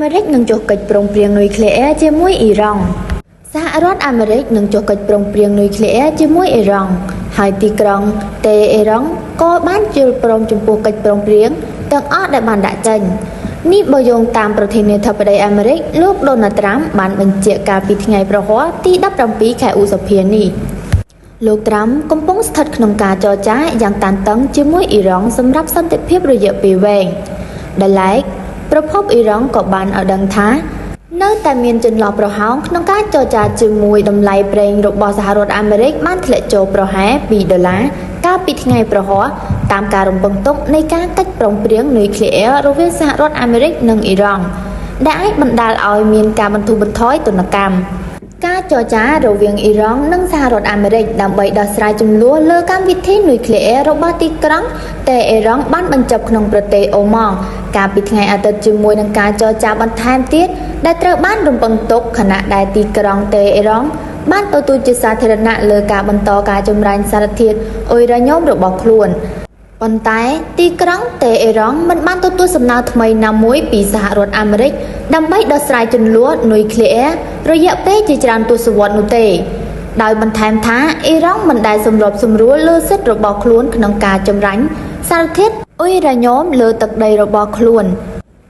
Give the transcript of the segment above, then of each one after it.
មេរិកនឹងចុះកិច្ចព្រមព្រៀងនុយក្លេអ៊ែរជាមួយអ៊ីរ៉ង់សហរដ្ឋអាមេរិកនឹងចុះកិច្ចព្រមព្រៀងនុយក្លេអ៊ែរជាមួយអ៊ីរ៉ង់ហើយទីក្រុងតេហេរ៉ង់ក៏បានយល់ព្រមចំពោះកិច្ចព្រមព្រៀងទាំងអស់ដែលបានដាក់ចេញនេះបើយោងតាមប្រធានាធិបតីអាមេរិកលោកដូណាល់ត្រាំបានបញ្ជាក់កាលពីថ្ងៃប្រហ័សទី17ខែឧសភានេះលោកត្រាំកំពុងស្ថិតក្នុងការចរចាយ៉ាងតានតឹងជាមួយអ៊ីរ៉ង់សម្រាប់សន្តិភាពរយៈពេលវែងដែលឡែកប្រភពអ៊ីរ៉ង់ក៏បានឲ្យដឹងថានៅតែមានចន្លោះប្រហោងក្នុងការចរចាជាមួយតម្លៃប្រេងរបស់សហរដ្ឋអាមេរិកបានធ្លាក់ចូលប្រហែល$2កាលពីថ្ងៃប្រហ័សតាមការរំពឹងទុកនៃការកិច្ចព្រមព្រៀងនុយក្លេអ៊ែររវាងសហរដ្ឋអាមេរិកនិងអ៊ីរ៉ង់ដែលអាចបណ្ដាលឲ្យមានការបន្ធូរបន្ថយទណ្ឌកម្មការចរចារវាងអ៊ីរ៉ង់និងសហរដ្ឋអាមេរិកដើម្បីដោះស្រាយជម្លោះលើកម្មវិធីនុយក្លេអ៊ែររបស់ទីក្រុងតេហេរ៉ង់បានបញ្ចប់ក្នុងប្រទេសអូម៉ង់កាលពីថ្ងៃអាទិត្យជាមួយនឹងការចរចាបន្ថែមទៀតដែលត្រូវបានរំពឹងទុកខណៈដែលទីក្រុងតេហេរ៉ង់បានទទួលជាសាធារណៈលើការបន្តការចម្រាញ់សារធាតុអ៊ុយរ៉ាញ៉ូមរបស់ខ្លួនប៉ុន្តែទីក្រុងតេហេរ៉ង់មិនបានទទួលសំណើថ្មីណាមួយពីសហរដ្ឋអាមេរិកដើម្បីដោះស្រាយជម្លោះនុយក្លេអ៊ែររយៈពេលជាច្រើនទសវត្សរ៍នោះទេដោយបន្ថែមថាអ៊ីរ៉ង់មិនដែលសម្របសម្រួលលើសិទ្ធិរបស់ខ្លួនក្នុងការចម្រាញ់សារធាតុអ៊ុយរ៉ាញ៉ូមលើទឹកដីរបស់ខ្លួន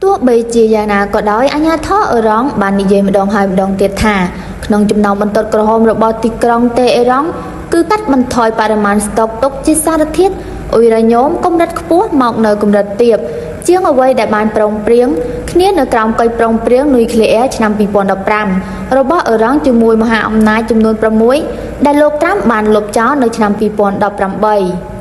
ទោះបីជាយ៉ាងណាក៏ដោយអាជ្ញាធរអ៊ីរ៉ង់បាននិយាយម្ដងហើយម្ដងទៀតថាក្នុងចំណោមបន្ទាត់ក្រហមរបស់ទីក្រុងតេហេរ៉ង់គឺកាត់បន្ថយបរិមាណស្តុកទុកជាសារធាតុអ៊ុយរ៉ាញ៉ូមកម្រិតខ្ពស់មកនៅកម្រិតទាបជាងអ្វីដែលបានព្រមព្រៀងគ្នានៅក្រោមកិច្ចព្រមព្រៀងនុយក្លេអ៊ែរឆ្នាំ2015របស់អ៊ីរ៉ង់ជាមួយមហាអំណាចចំនួន6ដែលលោកត្រាំបានលុបចោលនៅឆ្នាំ2018